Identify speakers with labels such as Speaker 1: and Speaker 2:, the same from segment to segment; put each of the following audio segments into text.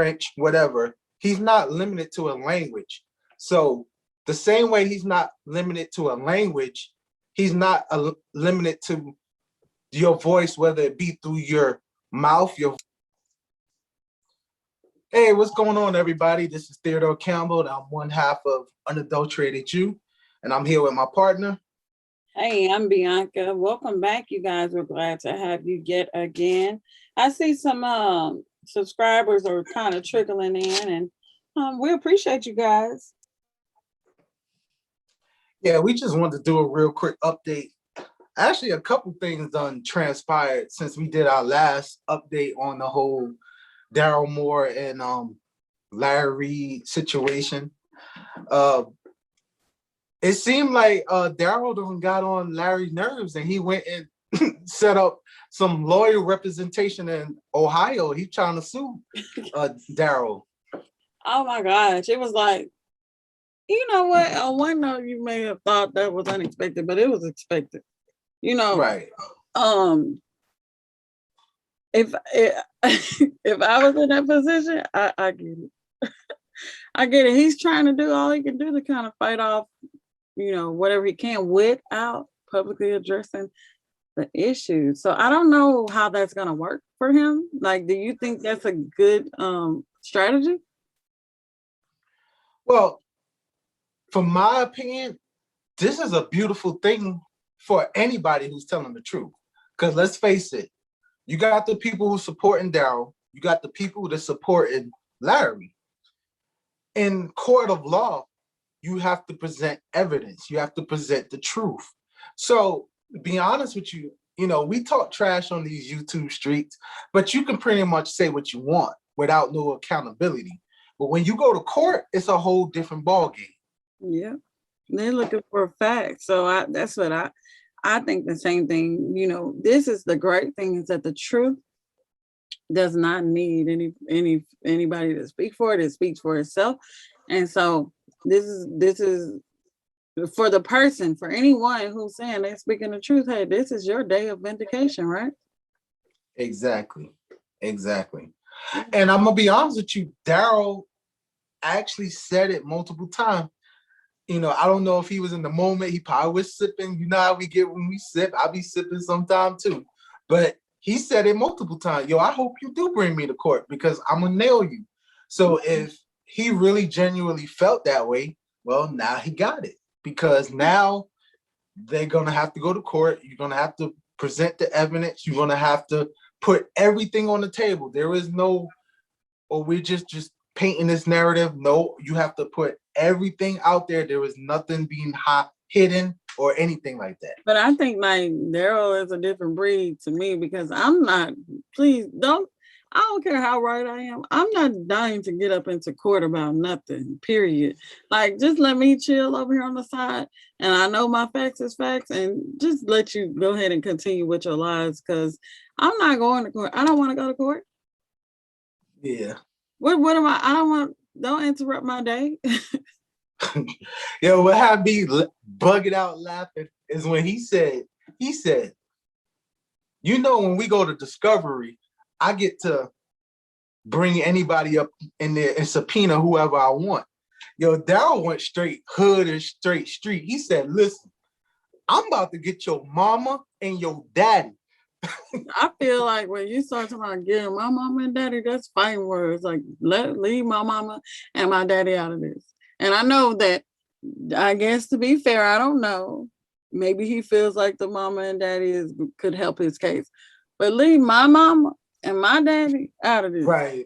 Speaker 1: French, whatever. He's not limited to a language. So the same way he's not limited to a language, he's not limited to your voice, whether it be through your mouth, your. Hey, what's going on, everybody? This is Theodore Campbell, and I'm one half of Unadulteratedyou, and I'm here with my partner.
Speaker 2: Hey, I'm Bianca. Welcome back, you guys. We're glad to have you yet again. I see some subscribers are kind of trickling in, and we appreciate you guys.
Speaker 1: Yeah, we just wanted to do a real quick update. Actually, a couple things done transpired since we did our last update on the whole Darryl Moore and Larry Reid situation. It seemed like Darryl done got on Larry's nerves, and he went and set up some lawyer representation in Ohio. He's trying to sue Darryl.
Speaker 2: Oh my gosh. It was like, you know what? On one note, you may have thought that was unexpected, but it was expected. You know,
Speaker 1: right.
Speaker 2: If I was in that position, I get it. I get it. He's trying to do all he can do to kind of fight off, whatever he can without publicly addressing the issue. So I don't know how that's gonna work for him. Like, do you think that's a good strategy?
Speaker 1: Well, from my opinion, this is a beautiful thing for anybody who's telling the truth. Because let's face it, you got the people who supporting Darryl, you got the people that supporting Larry. In court of law, you have to present evidence. You have to present the truth. So, to be honest with you, we talk trash on these YouTube streets, but you can pretty much say what you want without no accountability. But when you go to court, it's a whole different ballgame.
Speaker 2: Yeah, they're looking for a fact. So that's what I think the same thing. This is the great thing, is that the truth does not need anybody to speak for it. It speaks for itself. And so this is for the person, for anyone who's saying they're speaking the truth. Hey, this is your day of vindication, right?
Speaker 1: Exactly. And I'm gonna be honest with you, Darryl actually said it multiple times. I don't know if he was in the moment. He probably was sipping. You know how we get when we sip. I'll be sipping sometime too. But he said it multiple times. Yo, I hope you do bring me to court because I'm gonna nail you. So if he really genuinely felt that way, well, now he got it. Because now they're gonna have to go to court. You're gonna have to present the evidence. You're gonna have to put everything on the table. There is no, we're just painting this narrative. No, you have to put everything out there. There is nothing being hidden or anything like that.
Speaker 2: But I think like Darryl is a different breed to me, because I don't care how right I am. I'm not dying to get up into court about nothing, period. Like, just let me chill over here on the side, and I know my facts is facts, and just let you go ahead and continue with your lives, because I'm not going to court. I don't want to go to court.
Speaker 1: Yeah.
Speaker 2: What am I? Don't interrupt my day.
Speaker 1: Yo, what had me bugging out laughing is when he said, when we go to Discovery, I get to bring anybody up in there and subpoena whoever I want. Yo, Darryl went straight hood and straight street. He said, listen, I'm about to get your mama and your daddy.
Speaker 2: I feel like when you start talking about getting my mama and daddy, that's fighting words. Like, leave my mama and my daddy out of this. And I know that, I guess, to be fair, I don't know. Maybe he feels like the mama and daddy could help his case. But leave my mama and my daddy out of this.
Speaker 1: Right.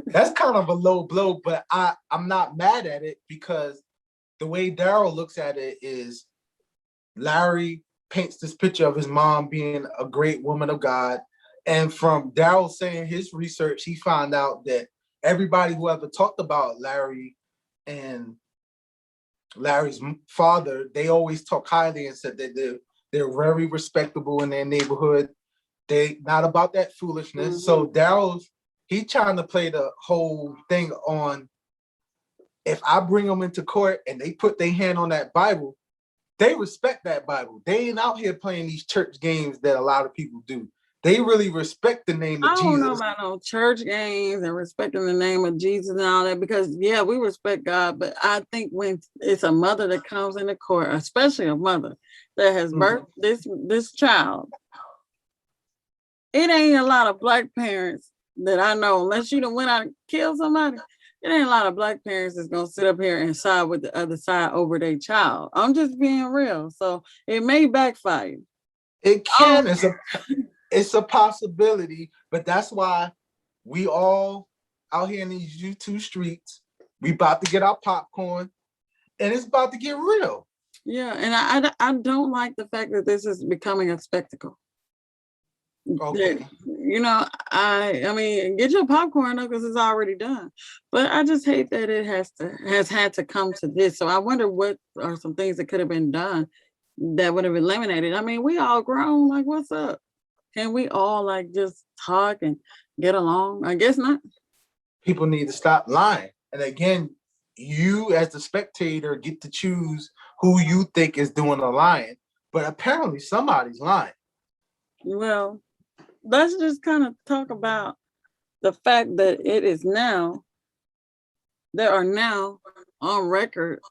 Speaker 1: That's kind of a low blow, but I'm not mad at it, because the way Darryl looks at it is Larry paints this picture of his mom being a great woman of God. And from Darryl saying his research, he found out that everybody who ever talked about Larry and Larry's father, they always talk highly and said that they're very respectable in their neighborhood. They not about that foolishness. Mm-hmm. So Darryl's, he trying to play the whole thing on, if I bring them into court and they put their hand on that Bible, they respect that Bible. They ain't out here playing these church games that a lot of people do. they really respect the name of
Speaker 2: I don't know
Speaker 1: Jesus.
Speaker 2: about no church games and respecting the name of Jesus and all that, because yeah, we respect God, but I think when it's a mother that comes into court, especially a mother that has birthed this child, it ain't a lot of black parents that I know, unless you done went out and killed somebody. It ain't a lot of black parents that's gonna sit up here and side with the other side over their child. I'm just being real. So it may backfire.
Speaker 1: It can. It's a possibility, but that's why we all out here in these YouTube streets, we about to get our popcorn, and it's about to get real.
Speaker 2: Yeah, and I don't like the fact that this is becoming a spectacle.
Speaker 1: Okay.
Speaker 2: You know, I mean, get your popcorn though, because it's already done. But I just hate that it has had to come to this. So I wonder what are some things that could have been done that would have eliminated. I mean, we all grown. Like, what's up? Can we all like just talk and get along? I guess not.
Speaker 1: People need to stop lying. And again, you as the spectator get to choose who you think is doing the lying. But apparently somebody's lying.
Speaker 2: Well, let's just kind of talk about the fact that there are now on record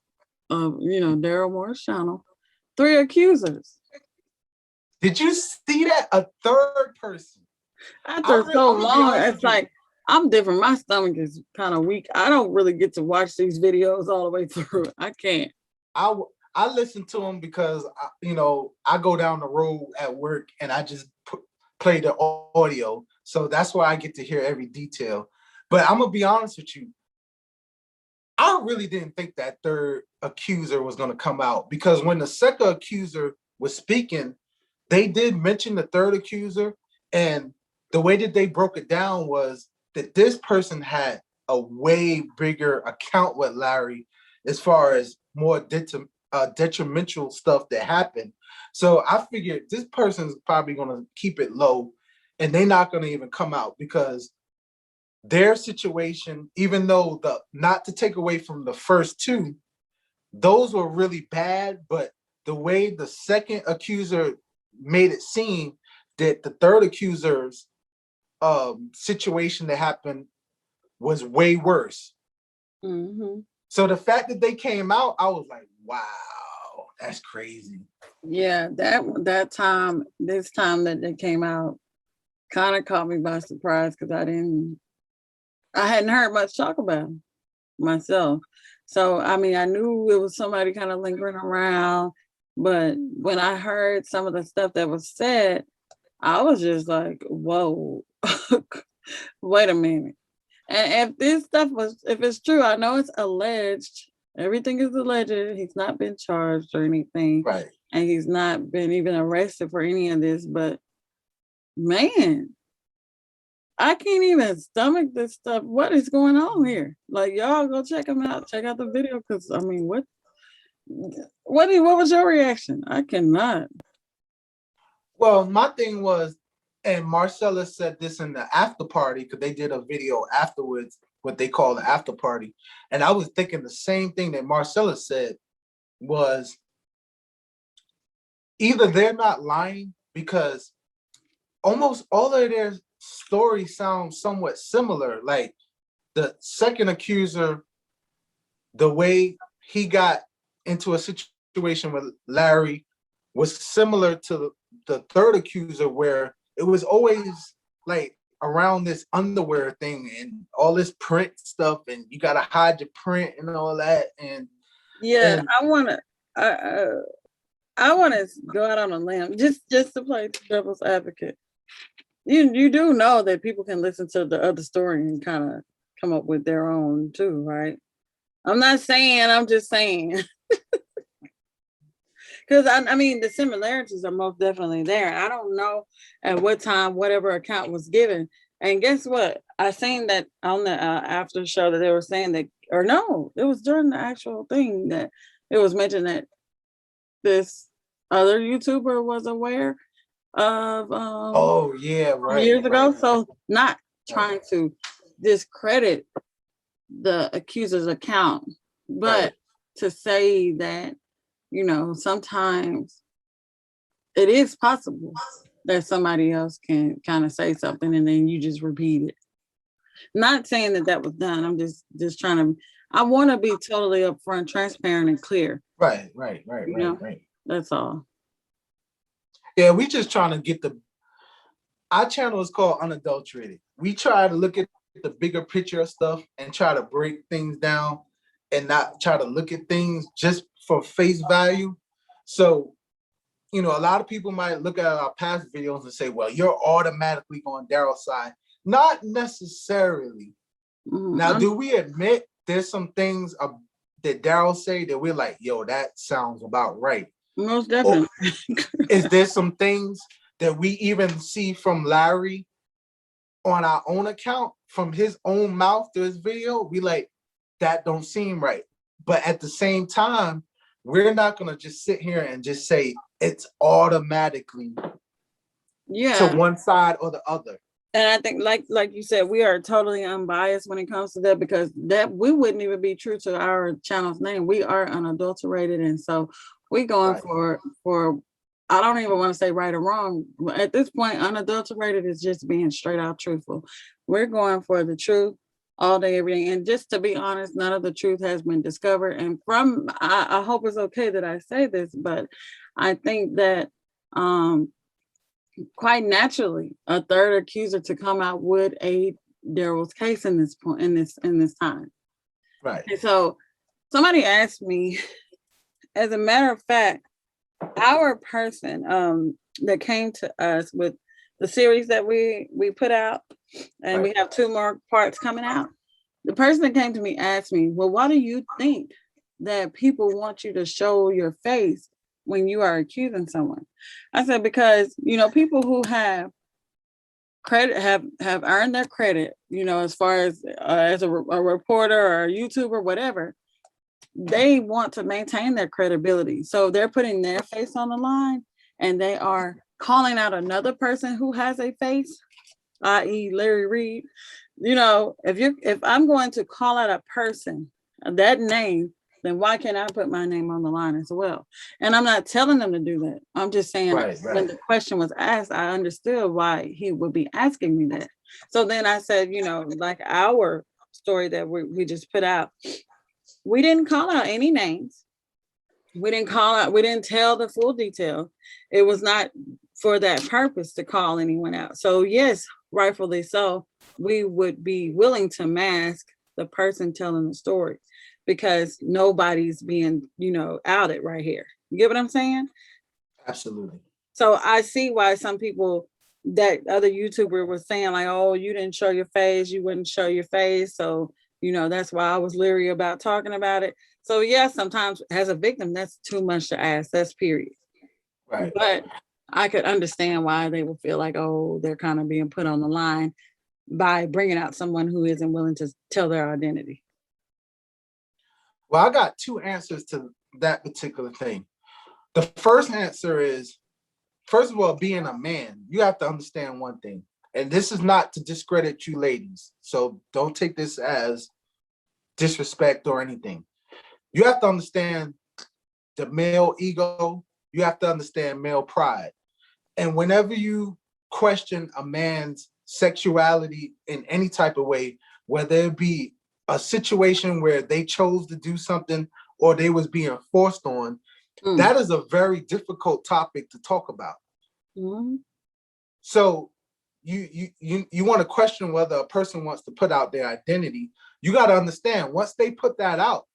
Speaker 2: of, Darryl Moore's channel, 3 accusers.
Speaker 1: Did you see that? A third person.
Speaker 2: After so long, it's like, I'm different. My stomach is kind of weak. I don't really get to watch these videos all the way through. I can't.
Speaker 1: I listen to them because, I go down the road at work and I just play the audio. So that's why I get to hear every detail. But I'm going to be honest with you. I really didn't think that third accuser was going to come out, because when the second accuser was speaking, they did mention the third accuser, and the way that they broke it down was that this person had a way bigger account with Larry as far as more detrimental stuff that happened. So I figured this person's probably going to keep it low, and they're not going to even come out, because their situation, even though not to take away from the first two, those were really bad, but the way the second accuser made it seem that the third accuser's situation that happened was way worse.
Speaker 2: Mm-hmm.
Speaker 1: So the fact that they came out, I was like, wow, that's crazy.
Speaker 2: Yeah, this time that they came out kind of caught me by surprise, because I hadn't heard much talk about them myself. So, I mean, I knew it was somebody kind of lingering around, but when I heard some of the stuff that was said, I was just like, whoa, wait a minute. And if it's true, I know it's alleged. Everything is alleged. He's not been charged or anything.
Speaker 1: Right.
Speaker 2: And he's not been even arrested for any of this. But man, I can't even stomach this stuff. What is going on here? Like, y'all go check him out. Check out the video, because I mean, what was your reaction? I cannot.
Speaker 1: Well, my thing was, and Marcella said this in the after party, because they did a video afterwards, what they call the after party. And I was thinking the same thing that Marcella said, was either they're not lying, because almost all of their stories sound somewhat similar. Like the second accuser, the way he got into a situation with Larry was similar to the third accuser, where it was always like around this underwear thing and all this print stuff, and you gotta hide your print and all that. And
Speaker 2: yeah, I wanna go out on a limb just to play devil's advocate. You do know that people can listen to the other story and kind of come up with their own too, right? I'm not saying, I'm just saying. Because I mean, the similarities are most definitely there. I don't know at what time whatever account was given. And guess what? I seen that on the after show that they were saying that, or no, it was during the actual thing that it was mentioned that this other YouTuber was aware of
Speaker 1: oh yeah, right,
Speaker 2: years ago.
Speaker 1: right.
Speaker 2: So not trying to discredit the accuser's account, but to say that, sometimes it is possible that somebody else can kind of say something and then you just repeat it. Not saying that was done. I'm just trying to, I want to be totally upfront, transparent, and clear.
Speaker 1: Right.
Speaker 2: That's all.
Speaker 1: Yeah, we just trying to get our channel is called Unadulterated. We try to look at the bigger picture of stuff and try to break things down and not try to look at things just for face value. So, a lot of people might look at our past videos and say, well, you're automatically on Darryl's side. Not necessarily. Now, do we admit there's some things that Darryl say that we're like, yo, that sounds about right?
Speaker 2: Most definitely.
Speaker 1: Is there some things that we even see from Larry on our own account, from his own mouth to his video? We like, that don't seem right. But at the same time, we're not going to just sit here and just say it's automatically to one side or the other.
Speaker 2: And I think, like you said, we are totally unbiased when it comes to that, because that we wouldn't even be true to our channel's name. We are unadulterated, and so we going for I don't even want to say right or wrong. At this point, unadulterated is just being straight out truthful. We're going for the truth all day, every day. And just to be honest, none of the truth has been discovered. And I hope it's okay that I say this, but I think that quite naturally, a third accuser to come out would aid Darryl's case in this point, in this time.
Speaker 1: Right.
Speaker 2: And so somebody asked me, as a matter of fact, our person that came to us with the series that we put out, and we have 2 more parts coming out. The person that came to me asked me, well, why do you think that people want you to show your face when you are accusing someone? I said, because, people who have credit have earned their credit, as far as a reporter or a YouTuber, whatever, they want to maintain their credibility. So they're putting their face on the line and they are calling out another person who has a face, i.e. Larry Reid. If I'm going to call out a person, that name, then why can't I put my name on the line as well? And I'm not telling them to do that. I'm just saying when the question was asked, I understood why he would be asking me that. So then I said, like our story that we just put out, we didn't call out any names. We didn't tell the full detail. It was not for that purpose to call anyone out. So yes, rightfully so, we would be willing to mask the person telling the story, because nobody's being, outed right here. You get what I'm saying? Absolutely. So I see why some people, that other YouTuber was saying like, oh, you didn't show your face, you wouldn't show your face. So, that's why I was leery about talking about it. So yeah, sometimes as a victim, that's too much to ask. That's period. Right. But I could understand why they would feel like, oh, they're kind of being put on the line by bringing out someone who isn't willing to tell their identity.
Speaker 1: Well, I got 2 answers to that particular thing. The first answer is, first of all, being a man, you have to understand one thing. And this is not to discredit you ladies, so don't take this as disrespect or anything. You have to understand the male ego. You have to understand male pride. And whenever you question a man's sexuality in any type of way, whether it be a situation where they chose to do something or they was being forced on, that is a very difficult topic to talk about. So you want to question whether a person wants to put out their identity. You got to understand, once they put that out,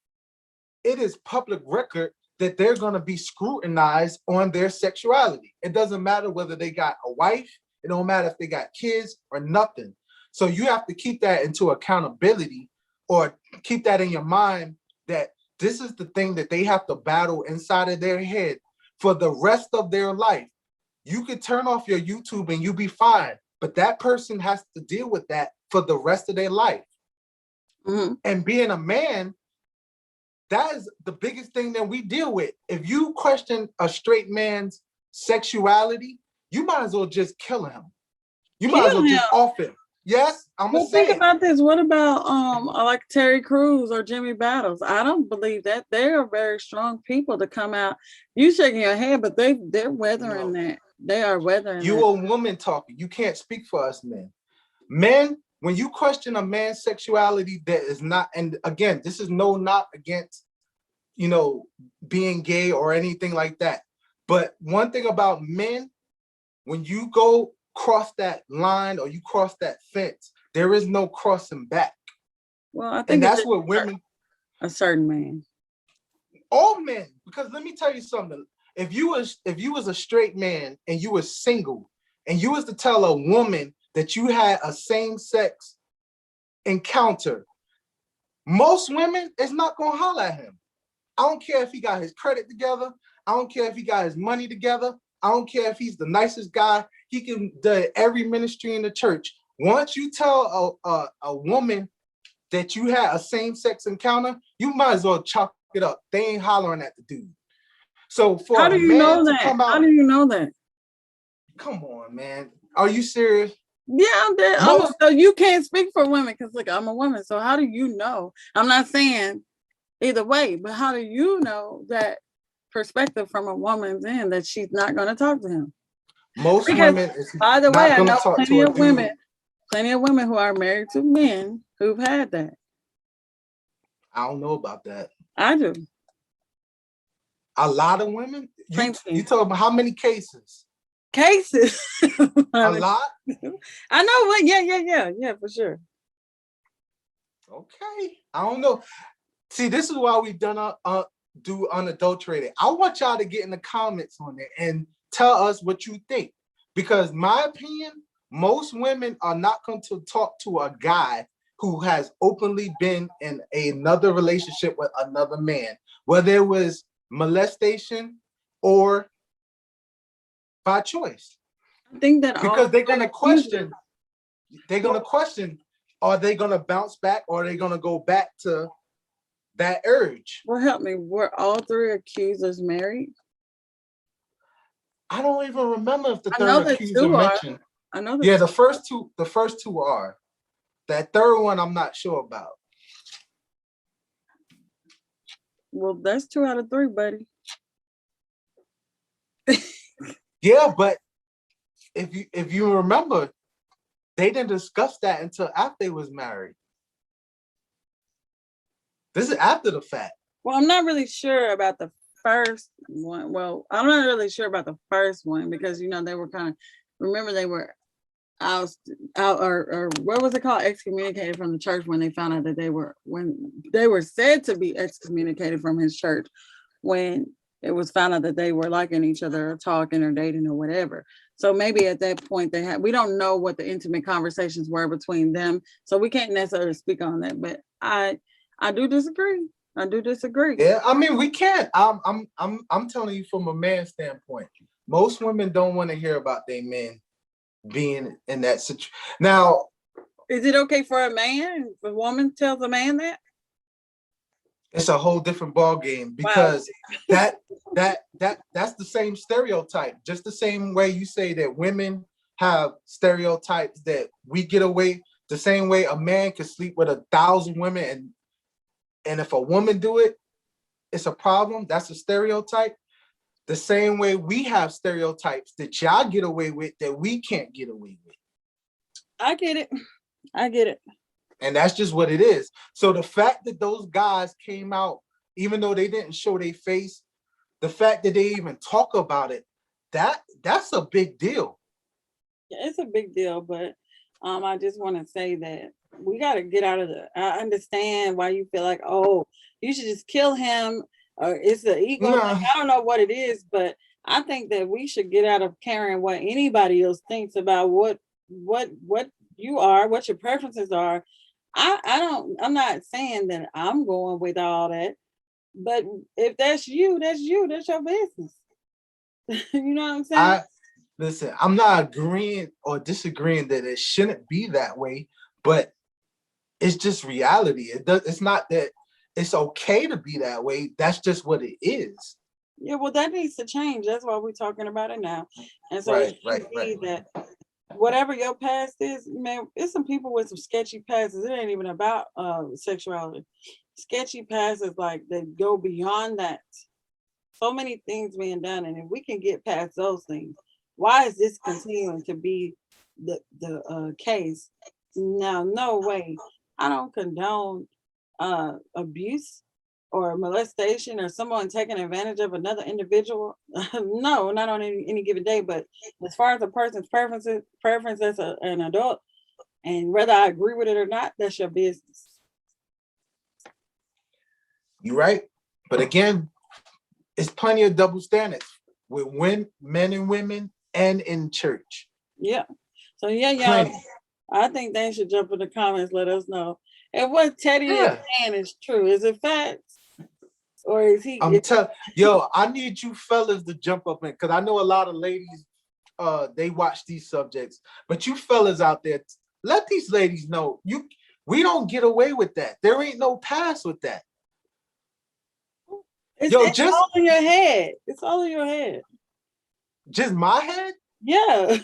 Speaker 1: it is public record that they're going to be scrutinized on their sexuality. It doesn't matter whether they got a wife. It don't matter if they got kids or nothing. So you have to keep that into accountability, or keep that in your mind, that this is the thing that they have to battle inside of their head for the rest of their life. You could turn off your YouTube and you be fine, but that person has to deal with that for the rest of their life. And being a man, that is the biggest thing that we deal with. If you question a straight man's sexuality, you might as well just kill him. You might as well just off him. Yes, I'm gonna
Speaker 2: Well,
Speaker 1: say
Speaker 2: think
Speaker 1: it.
Speaker 2: about this. What about like Terry Crews or Jimmy Battles? I don't believe that they are very strong people to come out. You shaking your head, but they're weathering
Speaker 1: No,
Speaker 2: that. They are weathering
Speaker 1: you
Speaker 2: that.
Speaker 1: a woman talking. You can't speak for us men. Men, when you question a man's sexuality, that is not. And again, this is no knock against being gay or anything like that. But one thing about men, when you go cross that line or you cross that fence, there is no crossing back.
Speaker 2: Well, I
Speaker 1: And
Speaker 2: think
Speaker 1: that's what women,
Speaker 2: a certain man.
Speaker 1: all men, because let me tell you something. If you was a straight man and you was single and you was to tell a woman that you had a same-sex encounter, most women is not gonna holler at him. I don't care if he got his credit together. I don't care if he got his money together. I don't care if he's the nicest guy. He can do every ministry in the church. Once you tell a woman that you had a same-sex encounter, you might as well chalk it up. They ain't hollering at the dude. So for
Speaker 2: How
Speaker 1: a
Speaker 2: do you
Speaker 1: man
Speaker 2: know
Speaker 1: to
Speaker 2: that?
Speaker 1: come
Speaker 2: How
Speaker 1: out,
Speaker 2: do you know that?
Speaker 1: come on, man. Are you serious?
Speaker 2: Yeah, I'm there.
Speaker 1: Most
Speaker 2: So you can't speak for women because look, I'm a woman. So how do you know? I'm not saying either way, but how do you know that perspective from a woman's end that she's not going to talk to him? Because
Speaker 1: women is
Speaker 2: by the way,
Speaker 1: not
Speaker 2: I
Speaker 1: gonna
Speaker 2: know
Speaker 1: talk to a dude.
Speaker 2: plenty of women who are married to men who've had that.
Speaker 1: I don't know about that.
Speaker 2: I do.
Speaker 1: A lot of women. You
Speaker 2: Plenty
Speaker 1: talking about how many cases?
Speaker 2: cases.
Speaker 1: A lot.
Speaker 2: I know what. Yeah, for sure.
Speaker 1: Okay. I don't know. See, this is why we do Unadulterated. I want y'all to get in the comments on it and tell us what you think. Because my opinion, most women are not going to talk to a guy who has openly been in another relationship with another man, whether it was molestation or by choice.
Speaker 2: I think that
Speaker 1: Because they're gonna
Speaker 2: accusers.
Speaker 1: question, are they gonna bounce back or are they gonna go back to that urge?
Speaker 2: Well, help me. Were all three accusers married?
Speaker 1: I don't even remember if the
Speaker 2: I know
Speaker 1: third
Speaker 2: that
Speaker 1: accuser
Speaker 2: two are.
Speaker 1: mentioned.
Speaker 2: I know that.
Speaker 1: Yeah, the first two are. That third one I'm not sure about.
Speaker 2: Well, that's 2 out of 3, buddy.
Speaker 1: Yeah, but if you remember, they didn't discuss that until after they was married. This is after the fact.
Speaker 2: Well, I'm not really sure about the first one. Well, I'm not really sure about the first one because they were kind of remember they were out or what was it called, excommunicated from the church when they found out that they were said to be excommunicated from his church when it was found out that they were liking each other or talking or dating or whatever. So maybe at that point we don't know what the intimate conversations were between them, so we can't necessarily speak on that. But I do disagree. I do disagree.
Speaker 1: Yeah, I mean we can't. I'm telling you from a man's standpoint. Most women don't want to hear about their men being in that situation. Now,
Speaker 2: is it okay for a man if a woman tells a man that?
Speaker 1: it's a whole different ball game because that's the same stereotype. Just the same way you say that women have stereotypes that we get away, the same way a man can sleep with 1,000 women and if a woman do it, it's a problem. That's a stereotype. The same way we have stereotypes that y'all get away with that we can't get away with.
Speaker 2: I get it.
Speaker 1: And that's just what it is. So the fact that those guys came out, even though they didn't show their face, the fact that they even talk about it, that's a big deal.
Speaker 2: Yeah, it's a big deal, but I just want to say that we got to get out of I understand why you feel like, oh, you should just kill him, or it's the ego.
Speaker 1: Nah.
Speaker 2: Like, I don't know what it is, but I think that we should get out of caring what anybody else thinks about what you are, what your preferences are. I'm not saying that I'm going with all that, but if that's you, that's your business. You know what I'm saying?
Speaker 1: Listen, I'm not agreeing or disagreeing that it shouldn't be that way, but it's just reality. It's not that it's okay to be that way. That's just what it is.
Speaker 2: Yeah, well, that needs to change. That's why we're talking about it now. And so
Speaker 1: right.
Speaker 2: that whatever your past is, man, it's some people with some sketchy pasts. It ain't even about sexuality. Sketchy pasts is like they go beyond that. So many things being done, and if we can get past those things, why is this continuing to be the case? Now, no way. I don't condone abuse or molestation or someone taking advantage of another individual. No, not on any given day. But as far as a person's preference as an adult, and whether I agree with it or not, that's your business.
Speaker 1: You're right. But again, it's plenty of double standards with men and women and in church.
Speaker 2: Yeah. So yeah, y'all. I think they should jump in the comments, let us know. And what Teddy is saying is true. Is it facts? Or is he?
Speaker 1: Yo, I need you fellas to jump up in, because I know a lot of ladies, they watch these subjects, but you fellas out there, let these ladies know we don't get away with that. There ain't no pass with that.
Speaker 2: It's all in your head. It's all in your head.
Speaker 1: Just my head?
Speaker 2: Yeah.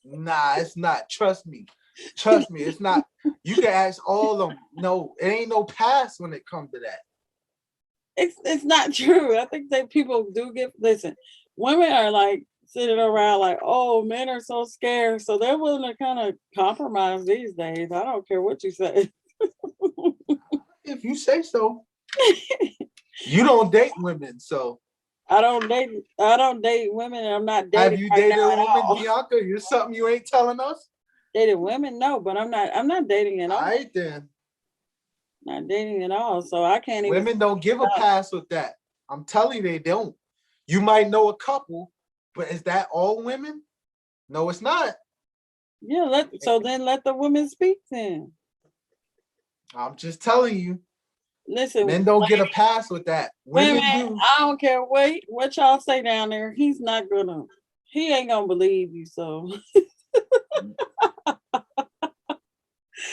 Speaker 1: Nah, it's not. Trust me. It's not. You can ask all of them. No, it ain't no pass when it comes to that.
Speaker 2: It's not true. I think that people do listen, women are like sitting around like, oh, men are so scared. So they're willing to kind of compromise these days. I don't care what you say.
Speaker 1: If you say so. You don't date women, so.
Speaker 2: I don't date women, and I'm not dating.
Speaker 1: Have you dated a woman, Bianca? You're something you ain't telling us?
Speaker 2: Dated women? No, but I'm not dating at all.
Speaker 1: All right, then.
Speaker 2: Not dating at all, so I can't even.
Speaker 1: Women don't give a pass with that. I'm telling you, they don't. You might know a couple, but is that all women? No, it's not.
Speaker 2: Yeah, then let the women speak then.
Speaker 1: I'm just telling you.
Speaker 2: Listen,
Speaker 1: men don't get a pass with that. Women do.
Speaker 2: I don't care what y'all say down there. He ain't gonna believe you. So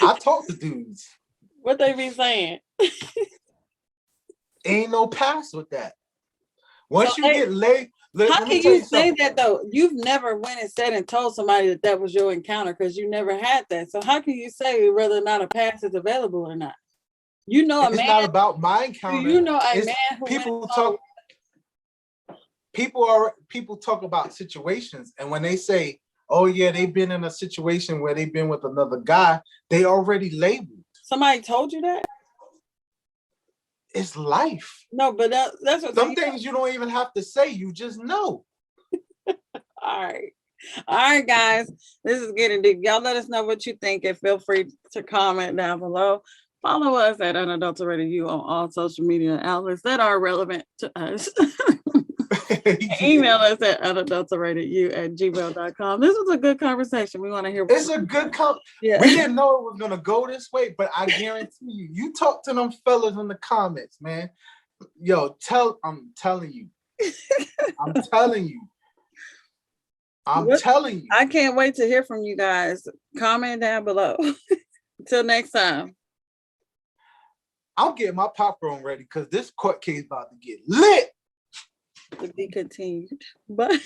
Speaker 1: I talk to dudes.
Speaker 2: What they be saying?
Speaker 1: Ain't no pass with that. Once you get laid,
Speaker 2: how can you say that though? You've never went and said and told somebody that was your encounter because you never had that. So how can you say whether or not a pass is available or not? You know,
Speaker 1: it's not about my encounter.
Speaker 2: You know, a man who
Speaker 1: people talk about situations, and when they say, "Oh yeah, they've been in a situation where they've been with another guy," they already labeled.
Speaker 2: Somebody told you that?
Speaker 1: It's life.
Speaker 2: No, but that's what
Speaker 1: some things you don't even have to say. You just know.
Speaker 2: All right, guys. This is getting deep. Y'all let us know what you think, and feel free to comment down below. Follow us at Unadulteratedyou on all social media outlets that are relevant to us. Email us at unadulteratedyou@gmail.com. This was a good conversation. We want to hear.
Speaker 1: It's a good We didn't know it was gonna go this way, but I guarantee you talk to them fellas in the comments, man. Yo, I'm telling you. I'm telling you.
Speaker 2: I can't wait to hear from you guys. Comment down below. Until next time.
Speaker 1: I'm getting my popcorn ready because this court case about to get lit.
Speaker 2: To be continued. But